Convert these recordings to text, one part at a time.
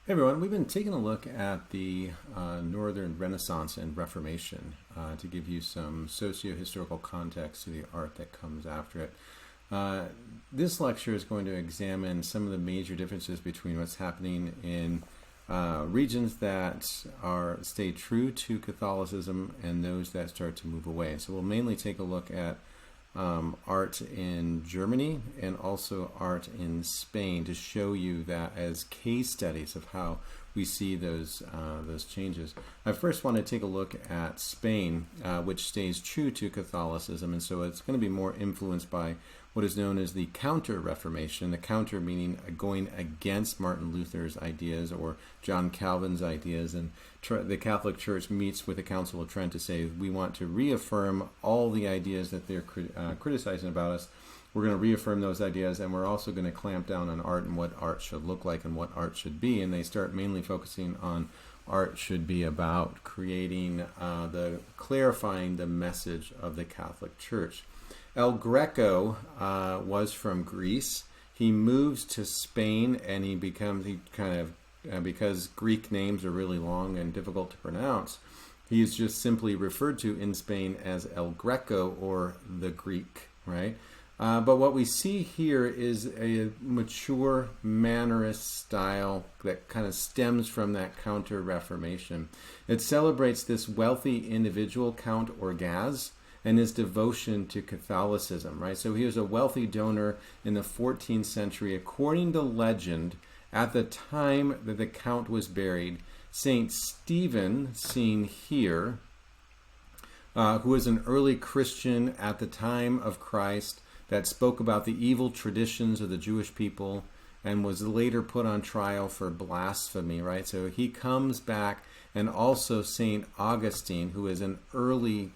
Hey everyone, we've been taking a look at the Northern Renaissance and Reformation to give you some socio-historical context to the art that comes after it. Uh, this lecture is going to examine some of the major differences between what's happening in regions that stay true to Catholicism and those that start to move away. So we'll mainly take a look at art in Germany and also art in Spain to show you that as case studies of how we see those changes. I first want to take a look at Spain, which stays true to Catholicism, and so it's going to be more influenced by what is known as the Counter-Reformation. The counter meaning going against Martin Luther's ideas or John Calvin's ideas, and the Catholic Church meets with the Council of Trent to say we want to reaffirm all the ideas that they're criticizing about us. We're going to reaffirm those ideas, and we're also going to clamp down on art and what art should look like and what art should be. And they start mainly focusing on art should be about creating clarifying the message of the Catholic Church. El Greco was from Greece. He moves to Spain, and because Greek names are really long and difficult to pronounce, he is just simply referred to in Spain as El Greco or the Greek, right? But what we see here is a mature Mannerist style that kind of stems from that Counter-Reformation. It celebrates this wealthy individual, Count Orgaz, and his devotion to Catholicism, right? So he was a wealthy donor in the 14th century. According to legend, at the time that the Count was buried, Saint Stephen, seen here, who was an early Christian at the time of Christ, that spoke about the evil traditions of the Jewish people and was later put on trial for blasphemy, right? So he comes back, and also Saint Augustine, who is an early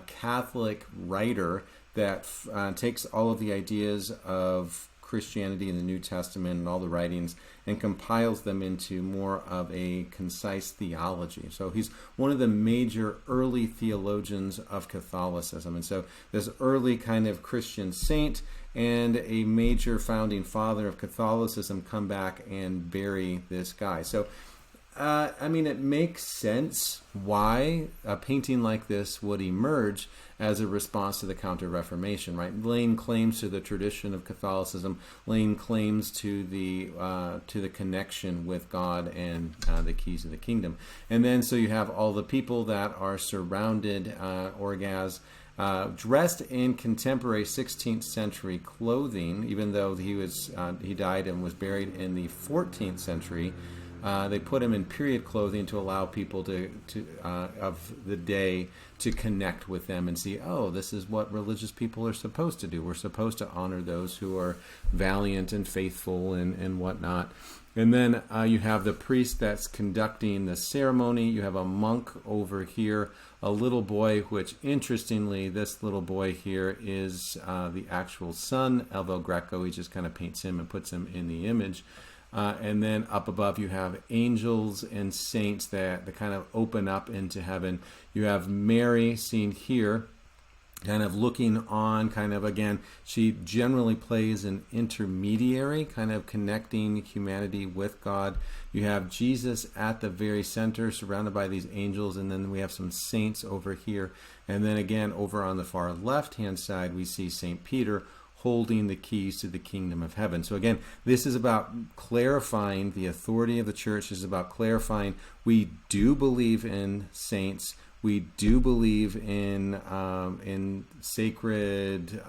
Catholic writer that takes all of the ideas of Christianity in the New Testament and all the writings and compiles them into more of a concise theology. So he's one of the major early theologians of Catholicism. And so this early kind of Christian saint and a major founding father of Catholicism come back and bury this guy. So it makes sense why a painting like this would emerge as a response to the Counter-Reformation, right? Laying claims to the tradition of Catholicism, laying claims to the connection with God and the keys of the kingdom. And then so you have all the people that are surrounded, Orgaz, dressed in contemporary 16th century clothing, even though he died and was buried in the 14th century. They put him in period clothing to allow people of the day to connect with them and see, oh, this is what religious people are supposed to do. We're supposed to honor those who are valiant and faithful and whatnot. And then you have the priest that's conducting the ceremony. You have a monk over here, a little boy, which interestingly, this little boy here is the actual son of El Greco. He just kind of paints him and puts him in the image. And then up above you have angels and saints that kind of open up into heaven. You have Mary seen here, kind of looking on, kind of again, she generally plays an intermediary, kind of connecting humanity with God. You have Jesus at the very center, surrounded by these angels, and then we have some saints over here. And then again, over on the far left-hand side, we see St. Peter holding the keys to the kingdom of heaven. So again, this is about clarifying the authority of the church. This is about clarifying we do believe in saints. We do believe in sacred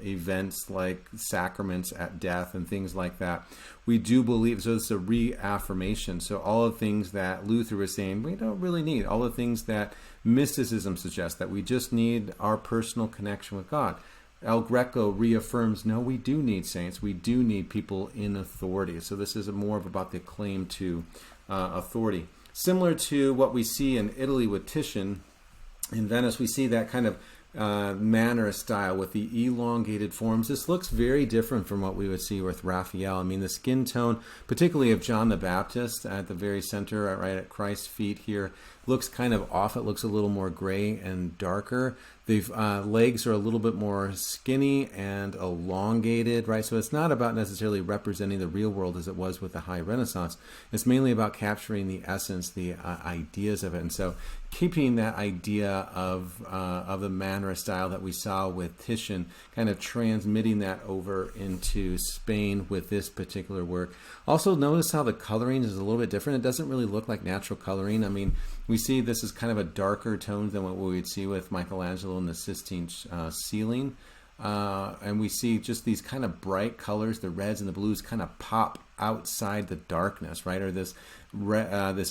events like sacraments at death and things like that. We do believe, so it's a reaffirmation. So all the things that Luther was saying, we don't really need. All the things that mysticism suggests, that we just need our personal connection with God. El Greco reaffirms, no, we do need saints. We do need people in authority. So this is more about the claim to authority. Similar to what we see in Italy with Titian, in Venice, we see that kind of Mannerist style with the elongated forms. This looks very different from what we would see with Raphael. I mean, the skin tone, particularly of John the Baptist at the very center, right at Christ's feet here, looks kind of off. It looks a little more gray and darker. The legs are a little bit more skinny and elongated, right? So it's not about necessarily representing the real world as it was with the High Renaissance. It's mainly about capturing the essence, the ideas of it. And so keeping that idea of the manner of style that we saw with Titian, kind of transmitting that over into Spain with this particular work. Also notice how the coloring is a little bit different. It doesn't really look like natural coloring. I mean, we see this is kind of a darker tone than what we would see with Michelangelo in the Sistine ceiling. And we see just these kind of bright colors, the reds and the blues kind of pop outside the darkness, right? Or this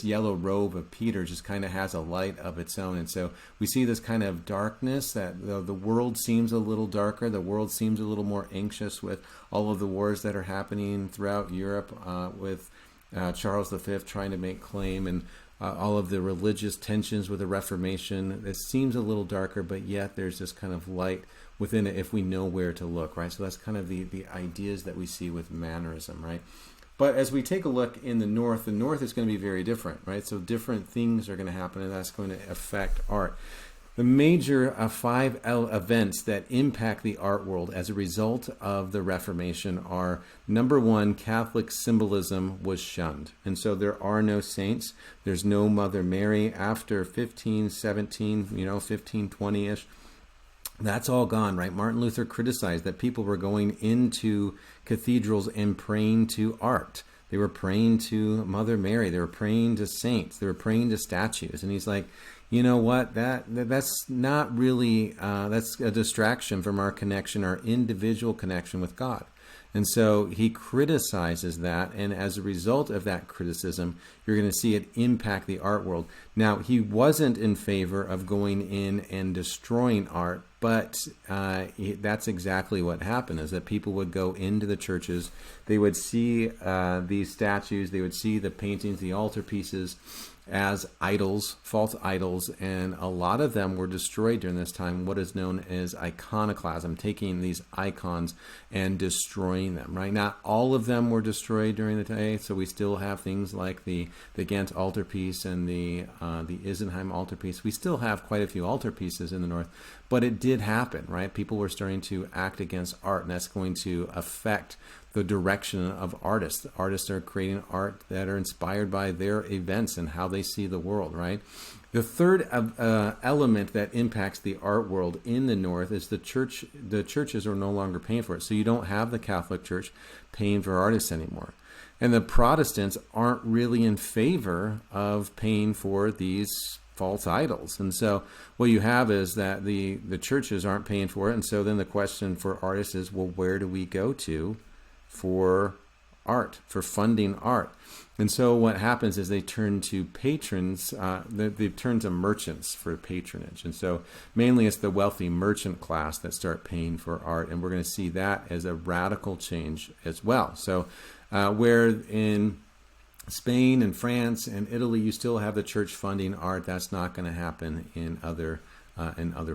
yellow robe of Peter just kind of has a light of its own. And so we see this kind of darkness that the world seems a little darker. The world seems a little more anxious with all of the wars that are happening throughout Europe with Charles V trying to make claim, and all of the religious tensions with the Reformation. It seems a little darker, but yet there's this kind of light within it if we know where to look, right? So that's kind of the ideas that we see with mannerism, right? But as we take a look in the North is going to be very different, right? So different things are going to happen, and that's going to affect art. The major 5 events that impact the art world as a result of the Reformation are, number 1, Catholic symbolism was shunned. And so there are no saints. There's no Mother Mary after 1517, 1520-ish. That's all gone, right? Martin Luther criticized that people were going into cathedrals and praying to art. They were praying to Mother Mary. They were praying to saints. They were praying to statues. And he's like, you know what? That's not really, that's a distraction from our connection, our individual connection with God. And so he criticizes that, and as a result of that criticism, you're going to see it impact the art world. Now, he wasn't in favor of going in and destroying art, but that's exactly what happened, is that people would go into the churches, they would see these statues, they would see the paintings, the altarpieces, as idols, false idols, and a lot of them were destroyed during this time, what is known as iconoclasm, taking these icons and destroying them, right? Not all of them were destroyed during the day, so we still have things like the Ghent altarpiece and the Isenheim altarpiece. We still have quite a few altarpieces in the North, but it did happen, right? People were starting to act against art, and that's going to affect the direction of artists. Artists are creating art that are inspired by their events and how they see the world, right? The third element that impacts the art world in the North is the church. The churches are no longer paying for it. So you don't have the Catholic Church paying for artists anymore. And the Protestants aren't really in favor of paying for these false idols. And so what you have is that the churches aren't paying for it. And so then the question for artists is, well, where do we go to for art, for funding art? And so what happens is they turn to patrons, they turn to merchants for patronage. And so mainly it's the wealthy merchant class that start paying for art, and we're going to see that as a radical change as well. So where in Spain and France and Italy you still have the church funding art, that's not going to happen in other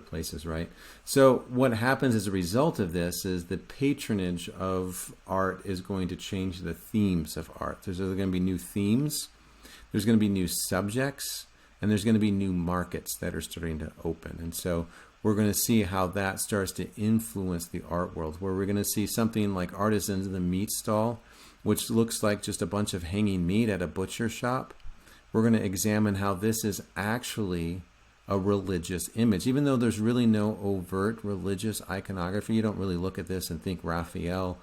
places, right? So what happens as a result of this is the patronage of art is going to change the themes of art. There's going to be new themes, there's going to be new subjects, and there's going to be new markets that are starting to open. And so we're going to see how that starts to influence the art world, where we're going to see something like Artisans in the Meat Stall, which looks like just a bunch of hanging meat at a butcher shop. We're going to examine how this is actually a religious image. Even though there's really no overt religious iconography, you don't really look at this and think Raphael.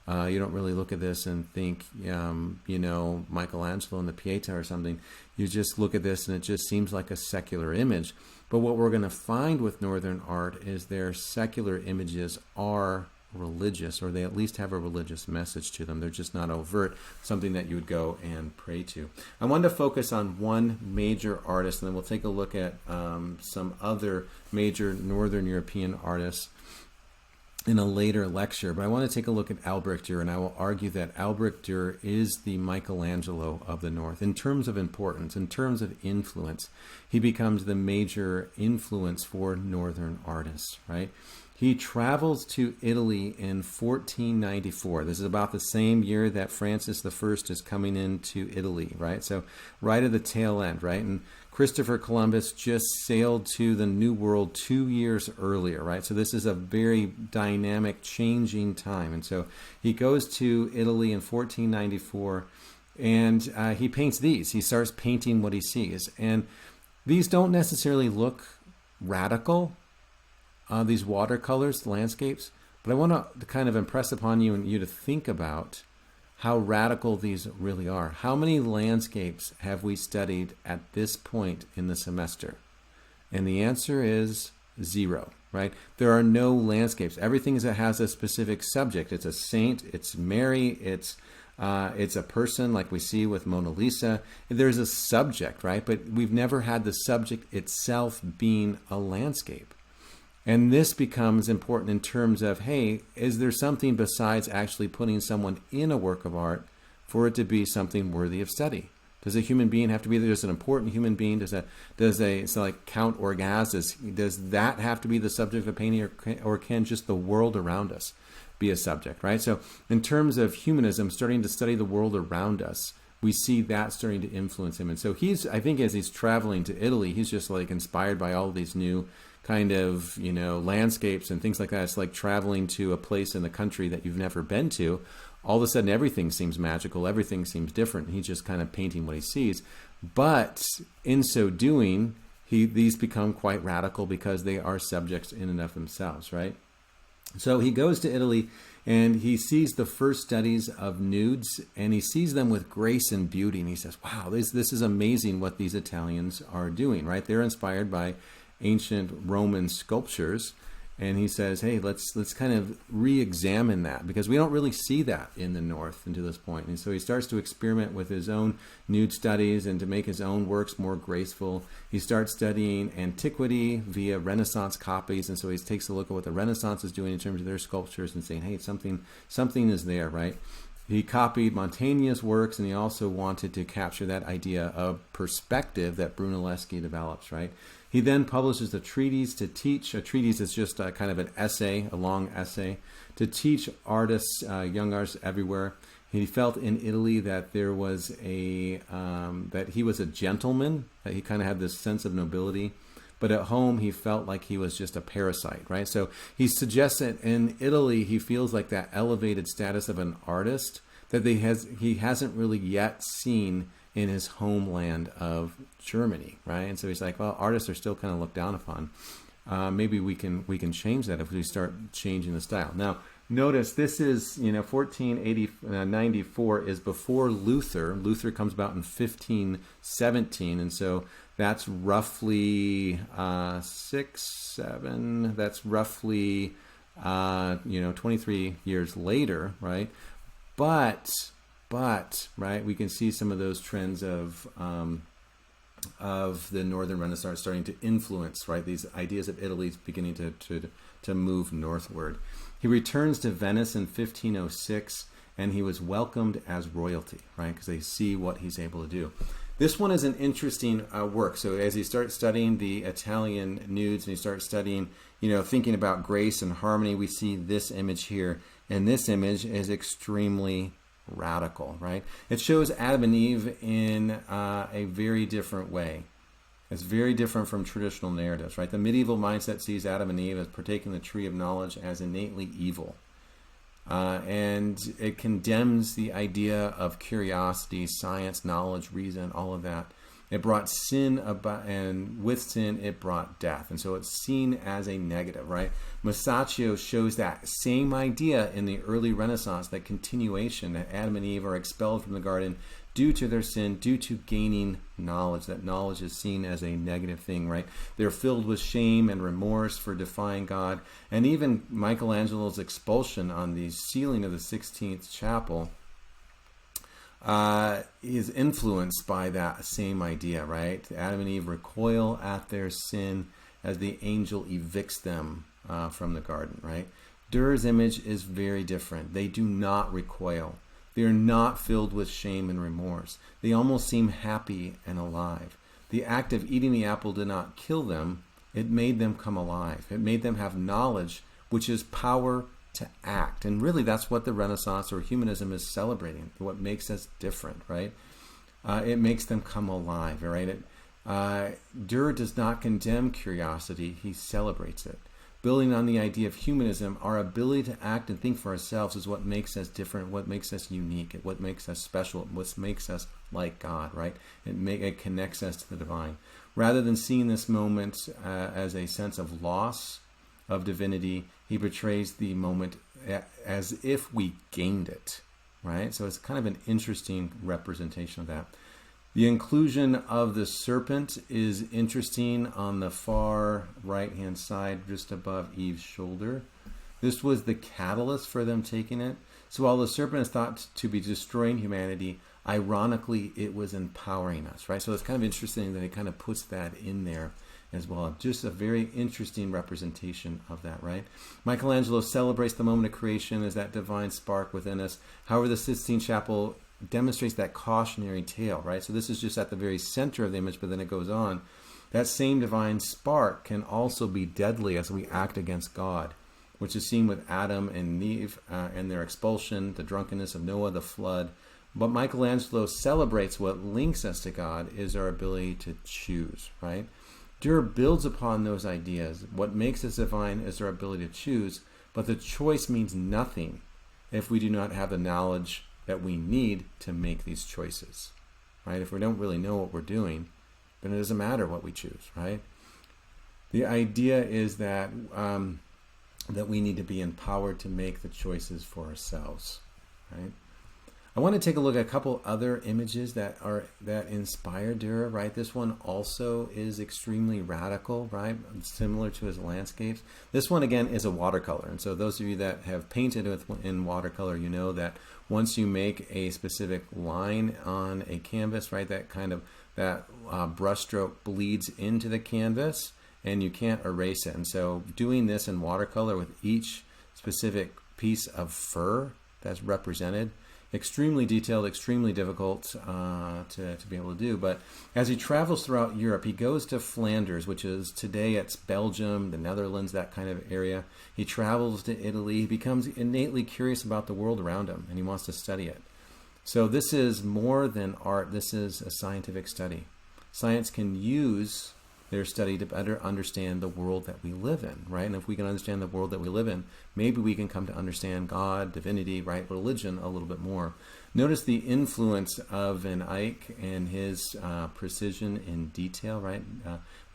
You don't really look at this and think, Michelangelo and the Pieta or something. You just look at this and it just seems like a secular image. But what we're going to find with Northern art is their secular images are religious, or they at least have a religious message to them. They're just not overt, something that you would go and pray to. I wanted to focus on one major artist, and then we'll take a look at some other major Northern European artists in a later lecture. But I want to take a look at Albrecht Dürer, and I will argue that Albrecht Dürer is the Michelangelo of the North. In terms of importance, in terms of influence, he becomes the major influence for Northern artists, right? He travels to Italy in 1494. This is about the same year that Francis I is coming into Italy, right? So right at the tail end, right? And Christopher Columbus just sailed to the New World 2 years earlier, right? So this is a very dynamic, changing time. And so he goes to Italy in 1494, and he paints these. He starts painting what he sees. And these don't necessarily look radical, these watercolors, landscapes, but I want to kind of impress upon you and you to think about how radical these really are. How many landscapes have we studied at this point in the semester? And the answer is 0, right? There are no landscapes. Everything that has a specific subject. It's a saint, it's Mary, it's a person like we see with Mona Lisa. There's a subject, right? But we've never had the subject itself being a landscape. And this becomes important in terms of, hey, is there something besides actually putting someone in a work of art for it to be something worthy of study? Does a human being have to be there? Does an important human being, so like Count Orgaz, does that have to be the subject of painting, or can just the world around us be a subject, right? So in terms of humanism, starting to study the world around us, we see that starting to influence him. And so I think as he's traveling to Italy, he's just like inspired by all these new kind of, landscapes and things like that. It's like traveling to a place in the country that you've never been to. All of a sudden, everything seems magical. Everything seems different. He's just kind of painting what he sees. But in so doing, these become quite radical because they are subjects in and of themselves, right? So he goes to Italy and he sees the first studies of nudes, and he sees them with grace and beauty. And he says, wow, this is amazing what these Italians are doing, right? They're inspired by ancient Roman sculptures, and he says, hey, let's kind of re-examine that, because we don't really see that in the North until this point. And so he starts to experiment with his own nude studies and to make his own works more graceful. He starts studying antiquity via Renaissance copies, and so he takes a look at what the Renaissance is doing in terms of their sculptures and saying, hey, something is there, right? He copied Mantegna's works, and he also wanted to capture that idea of perspective that Brunelleschi develops, right? He then publishes a treatise to teach. A treatise is just a kind of an essay, a long essay, to teach artists, young artists everywhere. He felt in Italy that there was that he was a gentleman, that he kind of had this sense of nobility. But at home, he felt like he was just a parasite, right? So he suggests that in Italy, he feels like that elevated status of an artist that he hasn't really yet seen in his homeland of Germany, right? And so he's like, well, artists are still kind of looked down upon. Maybe we can change that if we start changing the style. Now, notice this is 1494 is before Luther. Luther comes about in 1517, and so that's roughly 6-7. That's roughly 23 years later, right? But right, we can see some of those trends of the Northern Renaissance starting to influence, right? These ideas of Italy beginning to move northward. He returns to Venice in 1506, and he was welcomed as royalty, right? Because they see what he's able to do. This one is an interesting work. So as he starts studying the Italian nudes and he starts studying, thinking about grace and harmony, we see this image here. And this image is extremely radical, right? It shows Adam and Eve in a very different way. It's very different from traditional narratives, right? The medieval mindset sees Adam and Eve as partaking the tree of knowledge as innately evil. And it condemns the idea of curiosity, science, knowledge, reason, all of that. It brought sin about, and with sin, it brought death. And so it's seen as a negative, right? Masaccio shows that same idea in the early Renaissance, that continuation, that Adam and Eve are expelled from the garden due to their sin, due to gaining knowledge. That knowledge is seen as a negative thing, right? They're filled with shame and remorse for defying God. And even Michelangelo's expulsion on the ceiling of the 16th chapel is influenced by that same idea, right? Adam and Eve recoil at their sin as the angel evicts them from the garden, right? Durer's image is very different. They do not recoil. They are not filled with shame and remorse. They almost seem happy and alive. The act of eating the apple did not kill them. It made them come alive. It made them have knowledge which is power to act. And really that's what the Renaissance or humanism is celebrating, what makes us different, right? It makes them come alive, right? Durer does not condemn curiosity, he celebrates it. Building on the idea of humanism, our ability to act and think for ourselves is what makes us different, what makes us unique, what makes us special, what makes us like God, right? It connects us to the divine. Rather than seeing this moment as a sense of loss of divinity, he portrays the moment as if we gained it, right? So it's kind of an interesting representation of that. The inclusion of the serpent is interesting on the far right-hand side, just above Eve's shoulder. This was the catalyst for them taking it. So while the serpent is thought to be destroying humanity, ironically, it was empowering us, right? So it's kind of interesting that it kind of puts that in there as well. Just a very interesting representation of that, right? Michelangelo celebrates the moment of creation as that divine spark within us. However, the Sistine Chapel demonstrates that cautionary tale, right? So this is just at the very center of the image, but then it goes on. That same divine spark can also be deadly as we act against God, which is seen with Adam and Eve and their expulsion, the drunkenness of Noah, the flood. But Michelangelo celebrates what links us to God is our ability to choose, right? Durer builds upon those ideas. What makes us divine is our ability to choose, but the choice means nothing if we do not have the knowledge that we need to make these choices, right? If we don't really know what we're doing, then it doesn't matter what we choose, right? The idea is that that we need to be empowered to make the choices for ourselves, right? I want to take a look at a couple other images that inspire Durer, right? This one also is extremely radical, right? Similar to his landscapes. This one again is a watercolor, and so those of you that have painted in watercolor, you know that once you make a specific line on a canvas, right, that brushstroke bleeds into the canvas, and you can't erase it. And so doing this in watercolor with each specific piece of fur that's represented, extremely detailed, extremely difficult to be able to do. But as he travels throughout Europe, he goes to Flanders, which is today it's Belgium, the Netherlands, that kind of area. He travels to Italy. He becomes innately curious about the world around him, and he wants to study it. So this is more than art. This is a scientific study. Science can use their study to better understand the world that we live in, right? And if we can understand the world that we live in, maybe we can come to understand God, divinity, right, religion a little bit more. Notice the influence of Van Eyck and his precision in detail, right?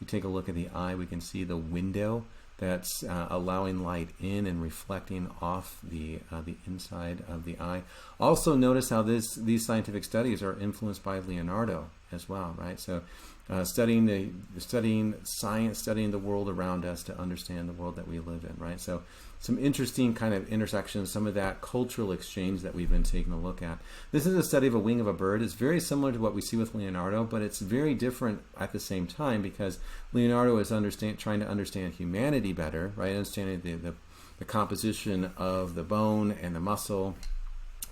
We take a look at the eye, we can see the window that's allowing light in and reflecting off the inside of the eye. Also notice how these scientific studies are influenced by Leonardo as well, right? So studying science, studying the world around us to understand the world that we live in, right? So some interesting kind of intersections, some of that cultural exchange that we've been taking a look at. This is a study of a wing of a bird. It's very similar to what we see with Leonardo, but it's very different at the same time because Leonardo is trying to understand humanity better, right? Understanding the composition of the bone and the muscle,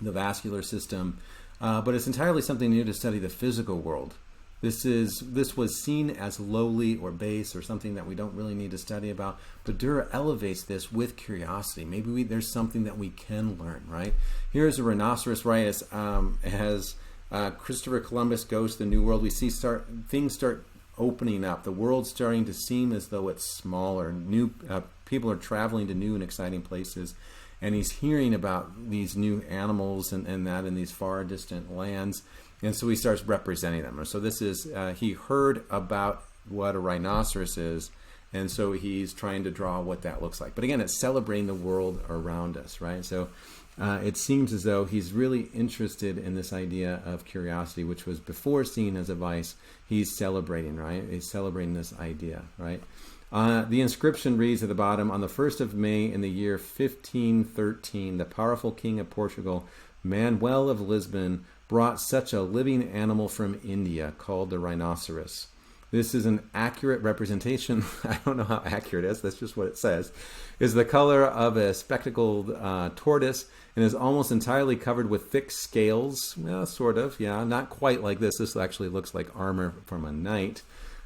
the vascular system, but it's entirely something new to study the physical world. This was seen as lowly or base or something that we don't really need to study about, but Durer elevates this with curiosity. Maybe there's something that we can learn, right? Here's a rhinoceros, right? As Christopher Columbus goes to the New World, we see things start opening up. The world's starting to seem as though it's smaller. People are traveling to new and exciting places, and he's hearing about these new animals and that in these far distant lands. And so he starts representing them. So this is, he heard about what a rhinoceros is, and so he's trying to draw what that looks like. But again, it's celebrating the world around us, right? So it seems as though he's really interested in this idea of curiosity, which was before seen as a vice. He's celebrating, right? He's celebrating this idea, right? The inscription reads at the bottom, on the 1st of May in the year 1513, the powerful king of Portugal, Manuel of Lisbon, brought such a living animal from India called the rhinoceros. This is an accurate representation. I don't know how accurate it is. That's just what it says. Is the color of a spectacled tortoise and is almost entirely covered with thick scales. Well, sort of, yeah. Not quite like this. This actually looks like armor from a knight.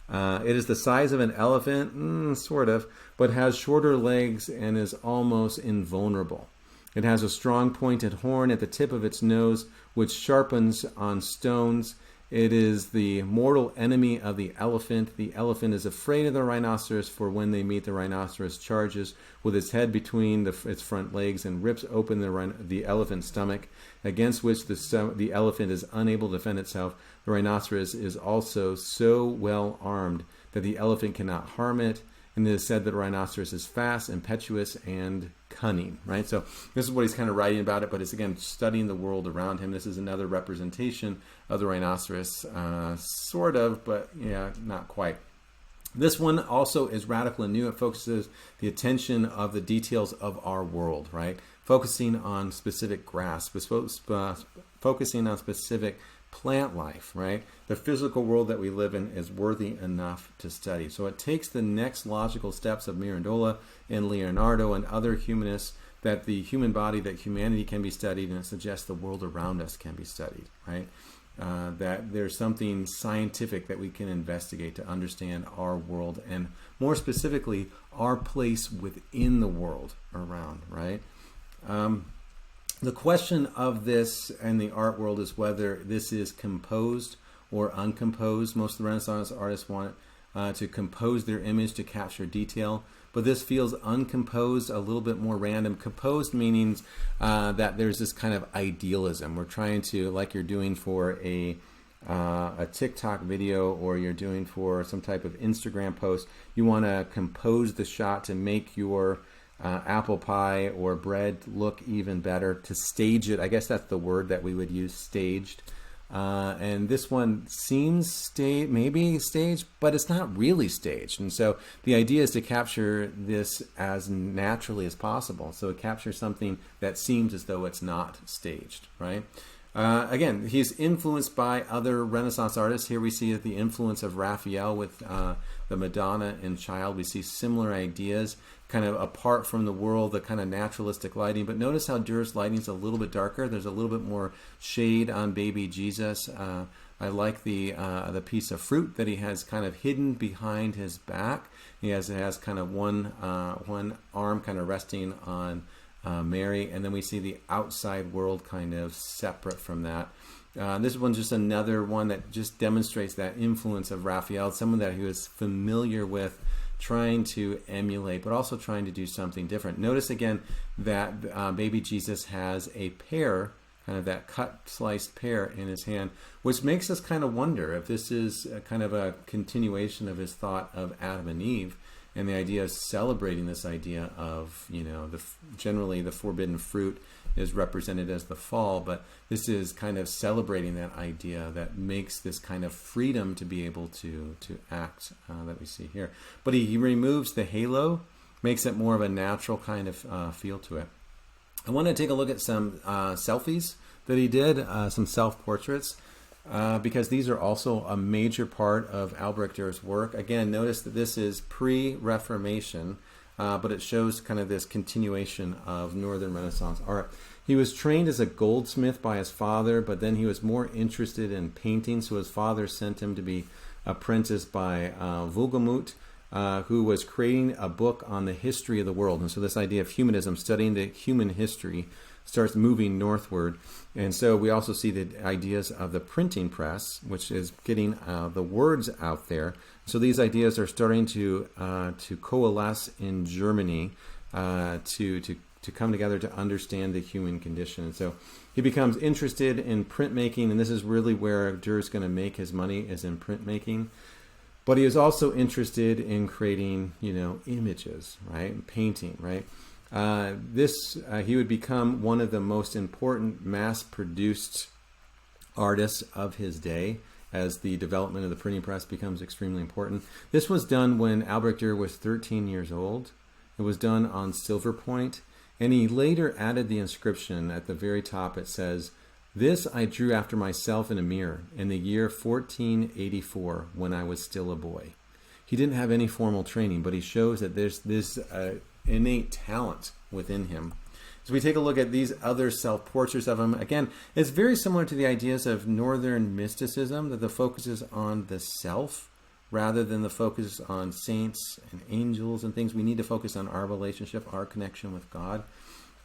It is the size of an elephant, sort of, but has shorter legs and is almost invulnerable. It has a strong pointed horn at the tip of its nose, which sharpens on stones. It is the mortal enemy of the elephant. The elephant is afraid of the rhinoceros, for when they meet, the rhinoceros charges with its head between its front legs and rips open the elephant's stomach, against which the elephant is unable to defend itself. The rhinoceros is also so well armed that the elephant cannot harm it. And it is said that a rhinoceros is fast, impetuous, and cunning, right? So this is what he's kind of writing about it, but it's, again, studying the world around him. This is another representation of the rhinoceros, sort of, but yeah, not quite. This one also is radical and new. It focuses the attention of the details of our world, right? Focusing on specific grass, focusing on specific plant life, right? The physical world that we live in is worthy enough to study. So it takes the next logical steps of Mirandola and Leonardo and other humanists, that the human body, that humanity can be studied, and it suggests the world around us can be studied, right? That there's something scientific that we can investigate to understand our world, and more specifically, our place within the world around, right? The question of this in the art world is whether this is composed or uncomposed. Most of the Renaissance artists want to compose their image to capture detail, but this feels uncomposed, a little bit more random. Composed meaning that there's this kind of idealism. We're trying to, like you're doing for a TikTok video, or you're doing for some type of Instagram post, you want to compose the shot to make your apple pie or bread look even better, to stage it. I guess that's the word that we would use, staged. And this one seems maybe staged, but it's not really staged. And so the idea is to capture this as naturally as possible. So it captures something that seems as though it's not staged, right? Again, he's influenced by other Renaissance artists. Here we see the influence of Raphael with the Madonna and Child. We see similar ideas, kind of apart from the world, the kind of naturalistic lighting. But notice how Durer's lighting is a little bit darker. There's a little bit more shade on baby Jesus. I like the piece of fruit that he has kind of hidden behind his back. It has kind of one arm kind of resting on Mary, and then we see the outside world kind of separate from that. This one's just another one that just demonstrates that influence of Raphael, someone that he was familiar with, trying to emulate, but also trying to do something different. Notice again that baby Jesus has a pear, kind of that cut, sliced pear in his hand, which makes us kind of wonder if this is kind of a continuation of his thought of Adam and Eve, and the idea of celebrating this idea of, generally the forbidden fruit is represented as the fall, but this is kind of celebrating that idea that makes this kind of freedom to be able to act that we see here. But he removes the halo, makes it more of a natural kind of feel to it. I want to take a look at some selfies that he did, some self-portraits, because these are also a major part of Albrecht Dürer's work. Again, notice that this is pre-Reformation, but it shows kind of this continuation of Northern Renaissance art. He was trained as a goldsmith by his father, but then he was more interested in painting, so his father sent him to be apprenticed by Wohlgemuth, who was creating a book on the history of the world. And so this idea of humanism, studying the human history, starts moving northward. And so we also see the ideas of the printing press, which is getting the words out there. So these ideas are starting to coalesce in Germany to come together to understand the human condition. And so he becomes interested in printmaking, and this is really where Durer's going to make his money, is in printmaking. But he is also interested in creating, images, right, and painting, right. He would become one of the most important mass-produced artists of his day, as the development of the printing press becomes extremely important. This was done when Albrecht Dürer was 13 years old. It was done on silver point, and he later added the inscription at the very top. It says, "This I drew after myself in a mirror in the year 1484 when I was still a boy." He didn't have any formal training, but he shows that there's this innate talent within him. So we take a look at these other self-portraits of him. Again, it's very similar to the ideas of Northern mysticism, that the focus is on the self rather than the focus on saints and angels and things. We need to focus on our relationship, our connection with God.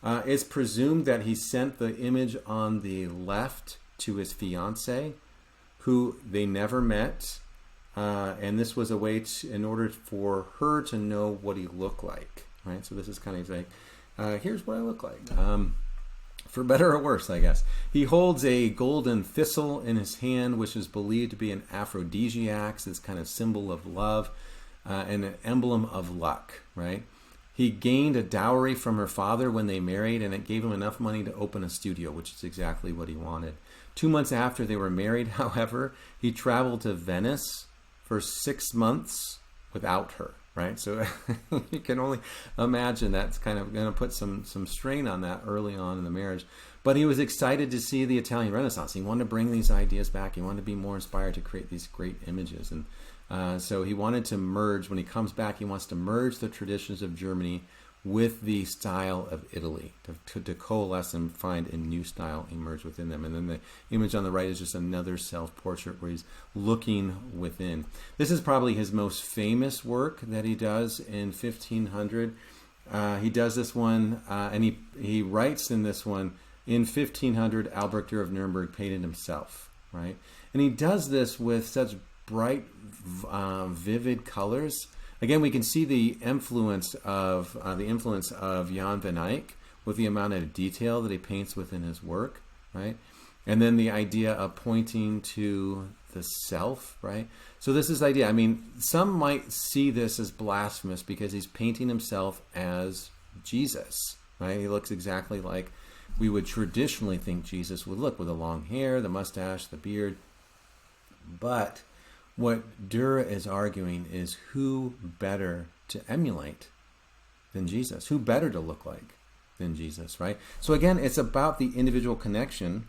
It's presumed that he sent the image on the left to his fiancée, who they never met. And this was a way in order for her to know what he looked like, right? So this is kind of like, here's what I look like. For better or worse, I guess. He holds a golden thistle in his hand, which is believed to be an aphrodisiac, this kind of symbol of love, and an emblem of luck, right? He gained a dowry from her father when they married, and it gave him enough money to open a studio, which is exactly what he wanted. 2 months after they were married, however, he traveled to Venice for 6 months without her, right? So you can only imagine that's kind of going to put some strain on that early on in the marriage. But he was excited to see the Italian Renaissance. He wanted to bring these ideas back. He wanted to be more inspired to create these great images. And so he wanted to merge, when he comes back, he wants to merge the traditions of Germany with the style of Italy, to coalesce and find a new style emerge within them. And then the image on the right is just another self-portrait where he's looking within. This is probably his most famous work that he does in 1500. He does this one, and he writes in this one, in 1500, Albrecht of Nuremberg painted himself, right? And he does this with such bright, vivid colors. Again, we can see the influence of Jan van Eyck with the amount of detail that he paints within his work, right? And then the idea of pointing to the self, right? So this is the idea. I mean, some might see this as blasphemous because he's painting himself as Jesus, right? He looks exactly like we would traditionally think Jesus would look, with the long hair, the mustache, the beard. But what Durer is arguing is, who better to emulate than Jesus? Who better to look like than Jesus, right? So again, it's about the individual connection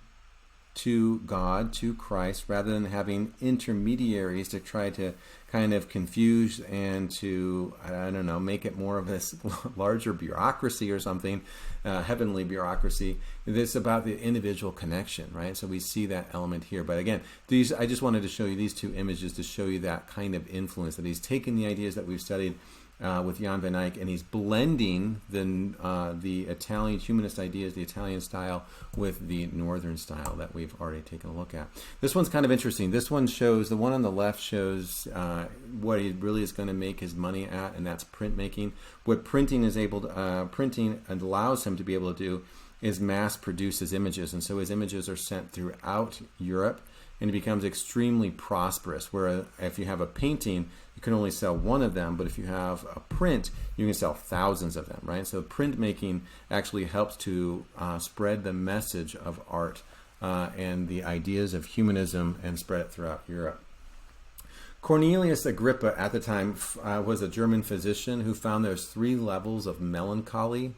to God, to Christ, rather than having intermediaries to try to kind of confuse and to, I don't know, make it more of this larger bureaucracy or something, heavenly bureaucracy. It's about the individual connection, right? So we see that element here. But again, I just wanted to show you these two images to show you that kind of influence, that he's taken the ideas that we've studied with Jan van Eyck, and he's blending the Italian humanist ideas, the Italian style, with the northern style that we've already taken a look at. This one's kind of interesting. This one shows, the one on the left shows what he really is going to make his money at, and that's printmaking. What printing is able to, printing allows him to be able to do is mass produce his images, and so his images are sent throughout Europe, and he becomes extremely prosperous. Where if you have a painting, you can only sell one of them, but if you have a print, you can sell thousands of them, right? So printmaking actually helps to spread the message of art and the ideas of humanism and spread it throughout Europe. Cornelius Agrippa at the time was a German physician who found there's 3 levels of melancholy.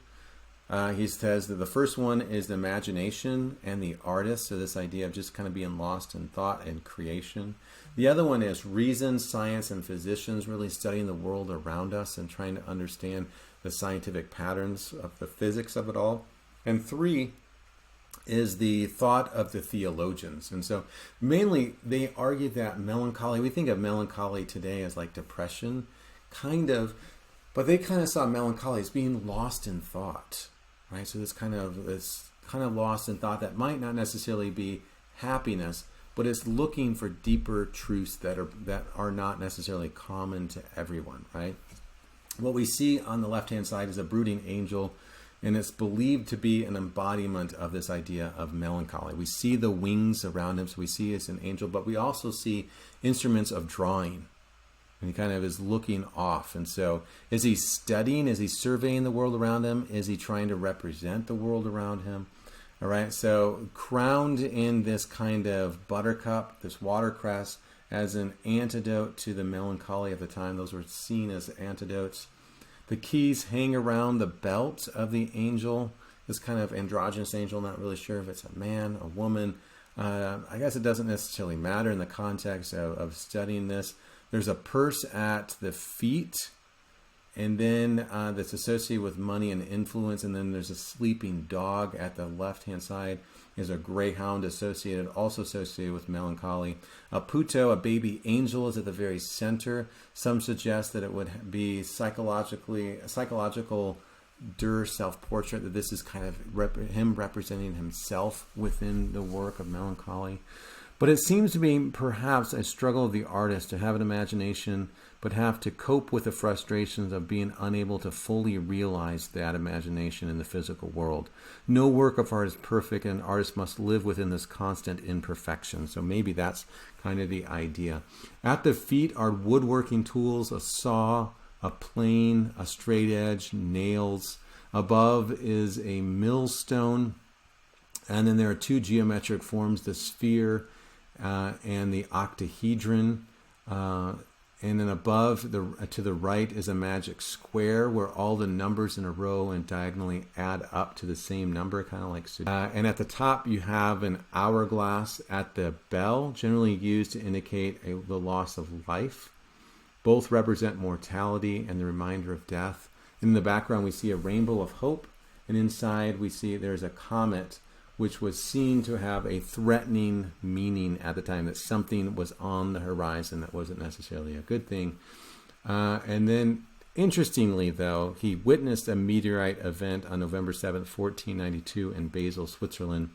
He says that the first one is the imagination and the artist, so this idea of just kind of being lost in thought and creation. The other one is reason, science, and physicians really studying the world around us and trying to understand the scientific patterns of the physics of it all. And 3 is the thought of the theologians. And so mainly they argue that melancholy, we think of melancholy today as like depression, kind of, but they kind of saw melancholy as being lost in thought. Right, so this kind of lost in thought that might not necessarily be happiness, but it's looking for deeper truths that are not necessarily common to everyone. Right. What we see on the left-hand side is a brooding angel, and it's believed to be an embodiment of this idea of melancholy. We see the wings around him, so we see it's an angel, but we also see instruments of drawing. And he kind of is looking off. And so is he studying? Is he surveying the world around him? Is he trying to represent the world around him? All right. So crowned in this kind of buttercup, this watercress, as an antidote to the melancholy of the time. Those were seen as antidotes. The keys hang around the belt of the angel, this kind of androgynous angel. Not really sure if it's a man, a woman. I guess it doesn't necessarily matter in the context of studying this. There's a purse at the feet, and then that's associated with money and influence. And then there's a sleeping dog at the left-hand side. There's a greyhound also associated with melancholy. A puto, a baby angel, is at the very center. Some suggest that it would be a psychological Durer self-portrait, that this is kind of him representing himself within the work of melancholy. But it seems to be perhaps a struggle of the artist to have an imagination, but have to cope with the frustrations of being unable to fully realize that imagination in the physical world. No work of art is perfect, and an artist must live within this constant imperfection. So maybe that's kind of the idea. At the feet are woodworking tools, a saw, a plane, a straight edge, nails. Above is a millstone. And then there are two geometric forms, the sphere and the octahedron. And then above, to the right, is a magic square where all the numbers in a row and diagonally add up to the same number, kind of like... and at the top, you have an hourglass at the bell, generally used to indicate the loss of life. Both represent mortality and the reminder of death. In the background, we see a rainbow of hope. And inside, we see there's a comet, which was seen to have a threatening meaning at the time, that something was on the horizon that wasn't necessarily a good thing. And then, interestingly, though, he witnessed a meteorite event on November 7th, 1492 in Basel, Switzerland.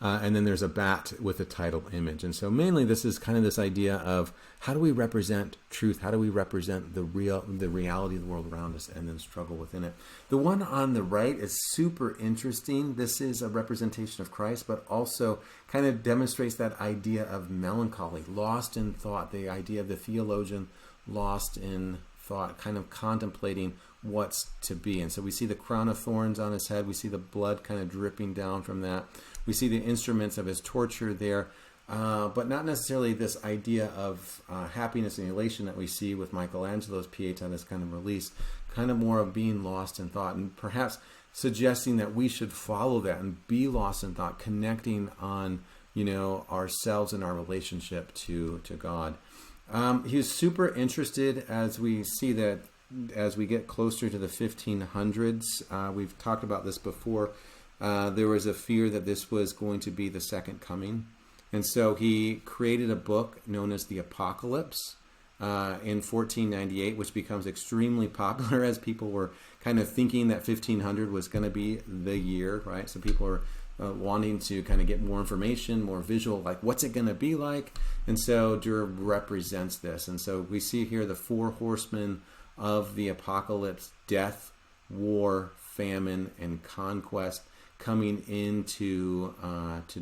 And then there's a bat with a title image. And so mainly this is kind of this idea of how do we represent truth? How do we represent the reality of the world around us, and then struggle within it? The one on the right is super interesting. This is a representation of Christ, but also kind of demonstrates that idea of melancholy, lost in thought, the idea of the theologian lost in thought, kind of contemplating what's to be. And so we see the crown of thorns on his head. We see the blood kind of dripping down from that. We see the instruments of his torture there, but not necessarily this idea of happiness and elation that we see with Michelangelo's Pietà, this kind of release, kind of more of being lost in thought, and perhaps suggesting that we should follow that and be lost in thought, connecting on, ourselves and our relationship to God. He was super interested, as we see that as we get closer to the 1500s. We've talked about this before. There was a fear that this was going to be the second coming. And so he created a book known as the Apocalypse in 1498, which becomes extremely popular as people were kind of thinking that 1500 was going to be the year, right? So people are wanting to kind of get more information, more visual, like what's it going to be like? And so Durer represents this. And so we see here the four horsemen of the apocalypse: death, war, famine, and conquest, coming in to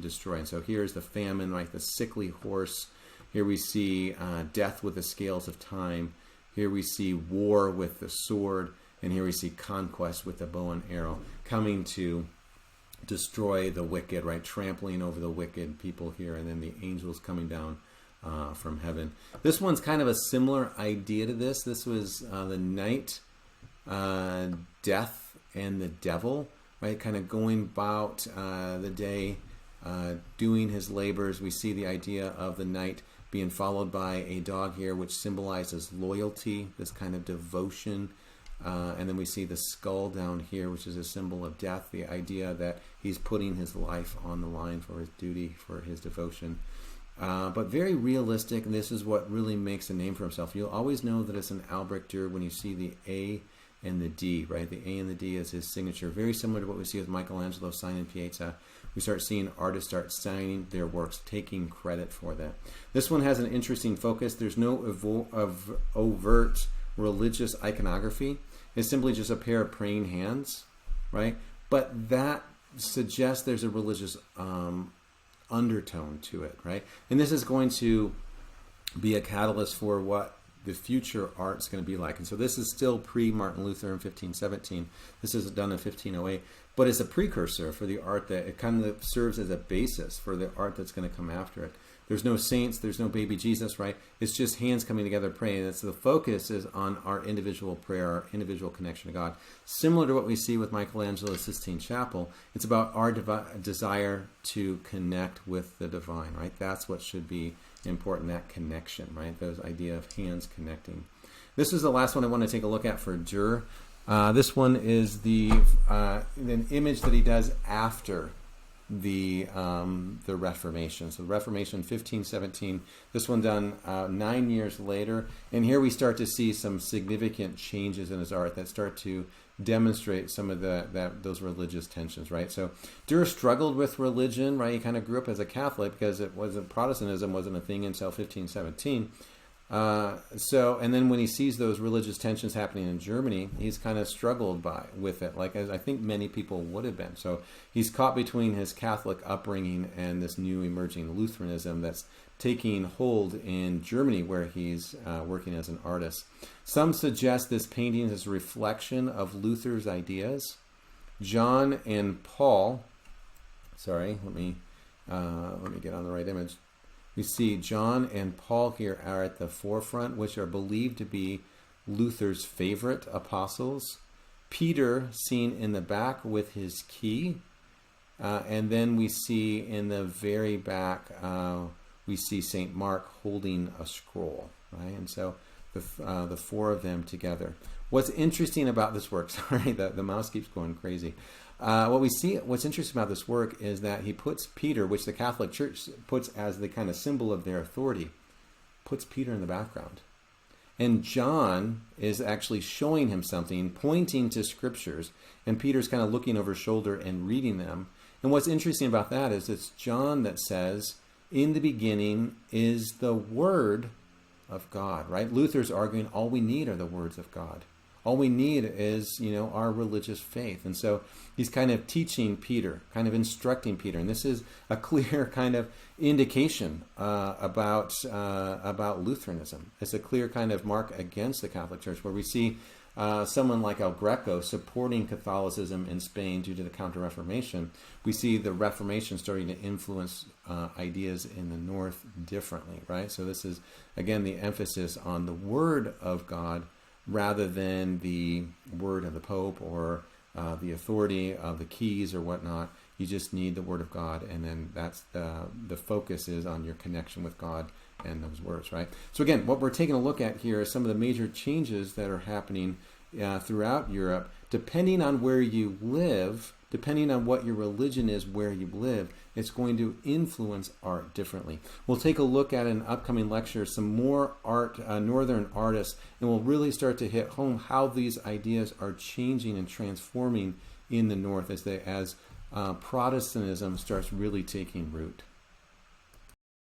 destroy. And so here's the famine, right? The sickly horse. Here we see death with the scales of time. Here we see war with the sword. And here we see conquest with the bow and arrow, coming to destroy the wicked, right? Trampling over the wicked people here. And then the angels coming down from heaven. This one's kind of a similar idea to this. This was the night, death, and the devil, right? Kind of going about the day, doing his labors. We see the idea of the night being followed by a dog here, which symbolizes loyalty, this kind of devotion. And then we see the skull down here, which is a symbol of death, the idea that he's putting his life on the line for his duty, for his devotion. But very realistic, and this is what really makes a name for himself. You'll always know that it's an Albrecht Dürer when you see the A and the D, right? The A and the D is his signature. Very similar to what we see with Michelangelo signing Pietà. We start seeing artists start signing their works, taking credit for that. This one has an interesting focus. There's no overt religious iconography. It's simply just a pair of praying hands, right? But that suggests there's a religious undertone to it, right? And this is going to be a catalyst for what the future art is going to be like. And so this is still pre-Martin Luther in 1517. This is done in 1508. But it's a precursor for the art that it kind of serves as a basis for the art that's going to come after it. There's no saints, there's no baby Jesus, right? It's just hands coming together praying. And so the focus is on our individual prayer, our individual connection to God. Similar to what we see with Michelangelo's Sistine Chapel, it's about our desire to connect with the divine, right? That's what should be important, that connection, right? Those idea of hands connecting. This is the last one I want to take a look at for Durer. This one is an image that he does after the Reformation. So the Reformation, 1517. This one done 9 years later, and here we start to see some significant changes in his art that start to demonstrate some of those religious tensions, right? So Durer struggled with religion, right? He kind of grew up as a Catholic because Protestantism wasn't a thing until 1517. And then when he sees those religious tensions happening in Germany, he's kind of struggled with it, like as I think many people would have been. So he's caught between his Catholic upbringing and this new emerging Lutheranism that's taking hold in Germany, where he's working as an artist. Some suggest this painting is a reflection of Luther's ideas. John and Paul, let me get on the right image. We see John and Paul here are at the forefront, which are believed to be Luther's favorite apostles. Peter seen in the back with his key. And then we see in the very back, we see St. Mark holding a scroll, right? And so the four of them together. What's interesting about this work, sorry, the mouse keeps going crazy. What's interesting about this work is that he puts Peter, which the Catholic Church puts as the kind of symbol of their authority, puts Peter in the background. And John is actually showing him something, pointing to scriptures, and Peter's kind of looking over his shoulder and reading them. And what's interesting about that is it's John that says, in the beginning is the Word of God, right? Luther's arguing all we need are the words of God. All we need is, our religious faith. And so he's kind of teaching Peter, kind of instructing Peter. And this is a clear kind of indication about Lutheranism. It's a clear kind of mark against the Catholic Church, where we see someone like Greco supporting Catholicism in Spain due to the Counter-Reformation. We see the Reformation starting to influence ideas in the North differently, right? So this is, again, the emphasis on the Word of God rather than the word of the Pope or the authority of the keys or whatnot. You just need the Word of God, and then that's the focus is on your connection with God and those words, right? So again, what we're taking a look at here is some of the major changes that are happening throughout Europe, depending on where you live, depending on what your religion is where you live, it's going to influence art differently. We'll take a look at in an upcoming lecture some more art, northern artists, and we'll really start to hit home how these ideas are changing and transforming in the North as Protestantism starts really taking root.